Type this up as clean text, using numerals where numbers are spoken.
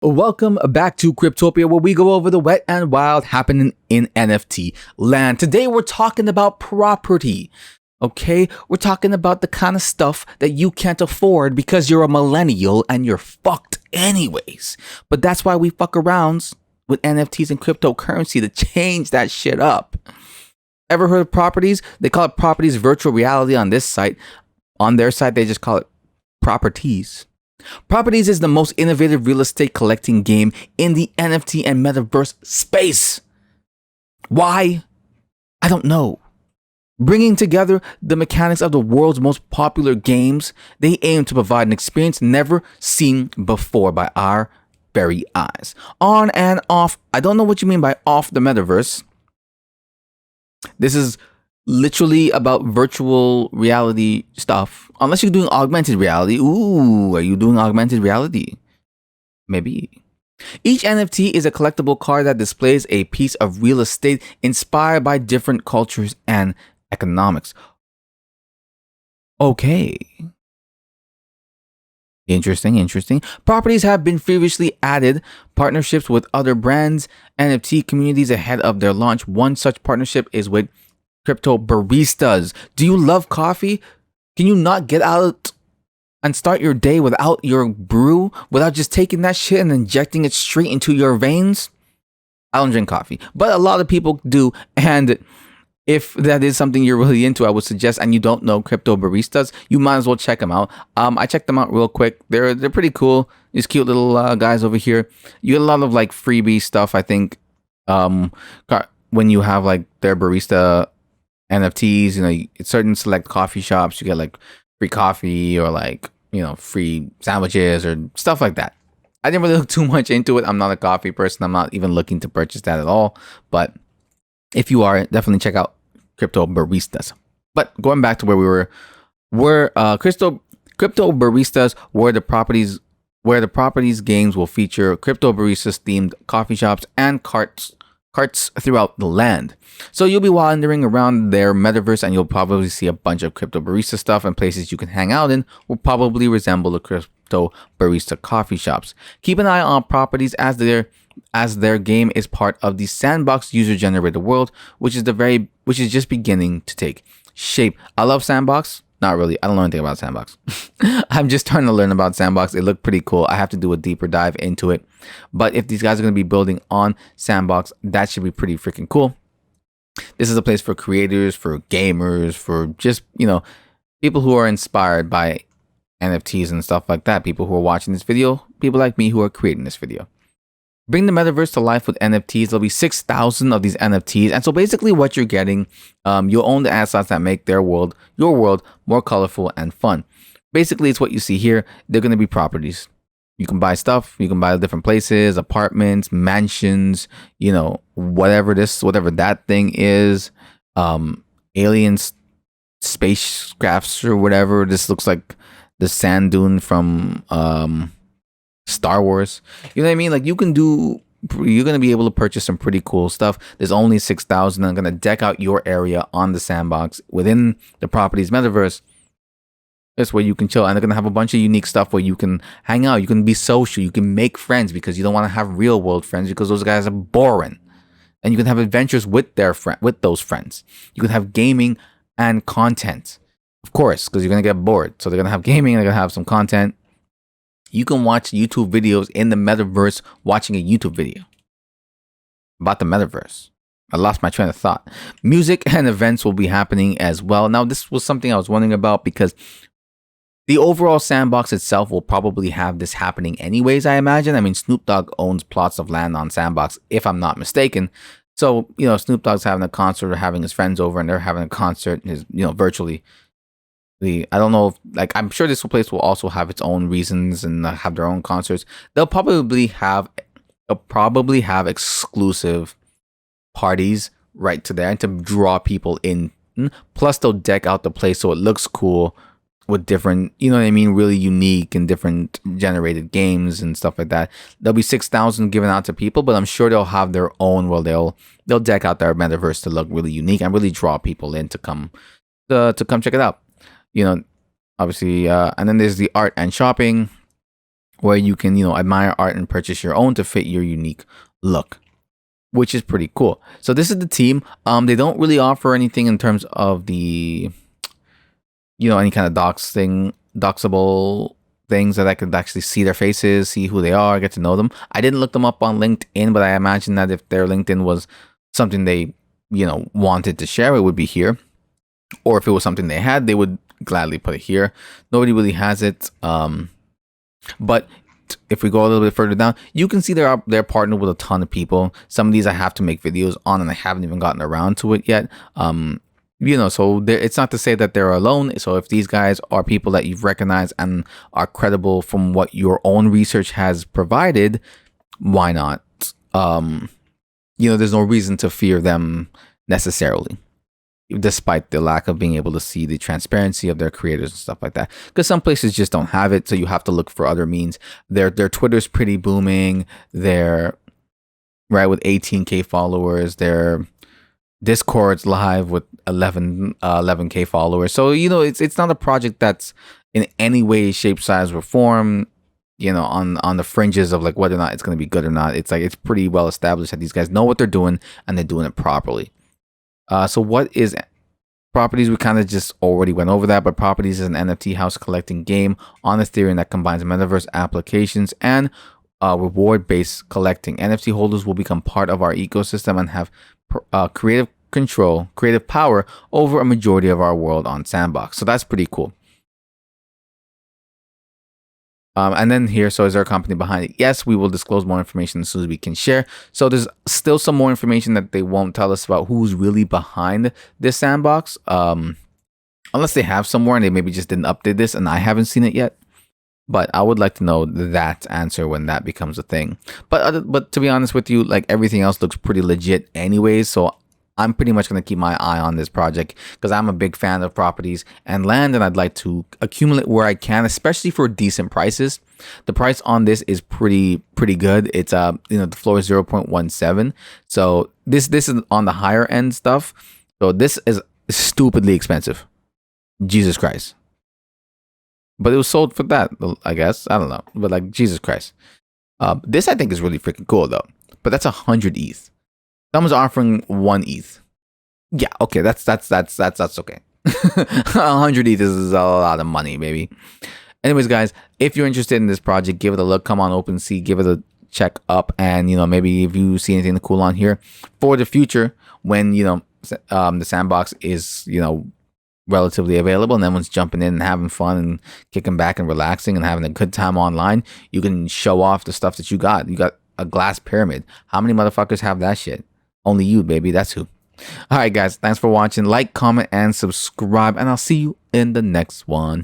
Welcome back to Cryptopia, where we go over the wet and wild happening in NFT land. Today we're talking about property. Okay, we're talking about the kind of stuff that you can't afford because you're a millennial and you're fucked anyways. But that's why we fuck around with NFTs and cryptocurrency to change that shit up. Ever heard of properties? They call it properties virtual reality on this site. On their site, they just call it properties. Properties is the most innovative real estate collecting game in the NFT and Metaverse space. Why? I don't know. Bringing together the mechanics of the world's most popular games, they aim to provide an experience never seen before by our very eyes. On and off, I don't know what you mean by off the Metaverse. This is literally about virtual reality stuff. Unless you're doing augmented reality. Ooh, are you doing augmented reality? Maybe. Each NFT is a collectible card that displays a piece of real estate inspired by different cultures and economics. Okay. Interesting. Properties have been previously added partnerships with other brands, NFT communities ahead of their launch. One such partnership is with Crypto Baristas. Do you love coffee? Can you not get out and start your day without your brew, without just taking that shit and injecting it straight into your veins? I don't drink coffee, but a lot of people do. And if that is something you're really into, I would suggest, and you don't know Crypto Baristas, you might as well check them out. I checked them out real quick. They're pretty cool. These cute little guys over here. You get a lot of like freebie stuff, I think. When you have like their barista NFTs, you know, certain select coffee shops, you get like free coffee or like, you know, free sandwiches or stuff like that. I didn't really look too much into it. I'm not a coffee person. I'm not even looking to purchase that at all. But if you are, definitely check out Crypto Baristas. But going back to where we were Crypto Baristas where the properties games will feature Crypto Baristas themed coffee shops and carts throughout the land. So you'll be wandering around their metaverse and you'll probably see a bunch of Crypto Barista stuff, and places you can hang out in will probably resemble the Crypto Barista coffee shops. Keep an eye on properties as their game is part of the Sandbox user-generated world, which is just beginning to take shape. I love Sandbox. Not really. I don't know anything about Sandbox. I'm just trying to learn about Sandbox. It looked pretty cool. I have to do a deeper dive into it. But if these guys are going to be building on Sandbox, that should be pretty freaking cool. This is a place for creators, for gamers, for just, you know, people who are inspired by NFTs and stuff like that. People who are watching this video, people like me who are creating this video. Bring the metaverse to life with NFTs. There'll be 6,000 of these NFTs. And so basically what you're getting, you'll own the assets that make your world, more colorful and fun. Basically, it's what you see here. They're going to be properties. You can buy stuff. You can buy different places, apartments, mansions, you know, whatever that thing is. Aliens, spacecrafts or whatever. This looks like the sand dune from Star Wars. You know what I mean? Like you're going to be able to purchase some pretty cool stuff. There's only 6,000. I'm going to deck out your area on the Sandbox within the properties metaverse. That's where you can chill. And they're going to have a bunch of unique stuff where you can hang out. You can be social. You can make friends because you don't want to have real world friends because those guys are boring. And you can have adventures with those friends. You can have gaming and content. Of course, because you're going to get bored. So they're going to have gaming and they're going to have some content. You can watch YouTube videos in the metaverse watching a YouTube video about the metaverse. I lost my train of thought. Music and events will be happening as well. Now, this was something I was wondering about because the overall Sandbox itself will probably have this happening anyways, I imagine. I mean, Snoop Dogg owns plots of land on Sandbox, if I'm not mistaken. So, you know, Snoop Dogg's having a concert or having his friends over and they're having a concert, virtually. I don't know if, like, I'm sure this place will also have its own reasons and have their own concerts. They'll probably have exclusive parties right to there and to draw people in. Plus, they'll deck out the place so it looks cool with different, you know what I mean, really unique and different generated games and stuff like that. There'll be 6,000 given out to people, but I'm sure they'll have their own. Well, they'll deck out their metaverse to look really unique and really draw people in to come check it out. You know, obviously, and then there's the art and shopping, where you can, admire art and purchase your own to fit your unique look, which is pretty cool. So this is the team. They don't really offer anything in terms of the, any kind of doxable things that I could actually see their faces, see who they are, get to know them. I didn't look them up on LinkedIn, but I imagine that if their LinkedIn was something they, wanted to share, it would be here. Or if it was something they had, they would gladly put it here. Nobody really has it. But if we go a little bit further down, you can see they're partnered with a ton of people. Some of these I have to make videos on, and I haven't even gotten around to it yet. So it's not to say that they're alone. So if these guys are people that you've recognized and are credible from what your own research has provided, why not? There's no reason to fear them necessarily, despite the lack of being able to see the transparency of their creators and stuff like that, because some places just don't have it, so you have to look for other means. Their Twitter's pretty booming. They're right with 18K followers. Their Discord's live with 11K followers. So it's not a project that's in any way, shape, size, or form on the fringes of like whether or not it's going to be good or not. It's like it's pretty well established that these guys know what they're doing and they're doing it properly. So what is Properties? We kind of just already went over that, but Properties is an NFT house collecting game on Ethereum that combines Metaverse applications and reward-based collecting. NFT holders will become part of our ecosystem and have creative power over a majority of our world on Sandbox. So that's pretty cool. And then here, so is there a company behind it? Yes, we will disclose more information as soon as we can share. So there's still some more information that they won't tell us about who's really behind this Sandbox. Unless they have somewhere and they maybe just didn't update this and I haven't seen it yet. But I would like to know that answer when that becomes a thing. But to be honest with you, like everything else looks pretty legit anyways. So I'm pretty much going to keep my eye on this project because I'm a big fan of properties and land, and I'd like to accumulate where I can, especially for decent prices. The price on this is pretty good. It's the floor is 0.17. So this is on the higher end stuff. So this is stupidly expensive. Jesus Christ. But it was sold for that, I guess. I don't know. But like, Jesus Christ. This I think is really freaking cool though. But that's 100 ETH. Someone's offering 1 ETH. Yeah, okay, that's okay. 100 ETH is a lot of money, baby. Anyways, guys, if you're interested in this project, give it a look. Come on OpenSea, give it a check up, and maybe if you see anything cool on here for the future, when the Sandbox is relatively available and everyone's jumping in and having fun and kicking back and relaxing and having a good time online, you can show off the stuff that you got. You got a glass pyramid. How many motherfuckers have that shit? Only you, baby. That's who. All right, guys. Thanks for watching. Like, comment, and subscribe. And I'll see you in the next one.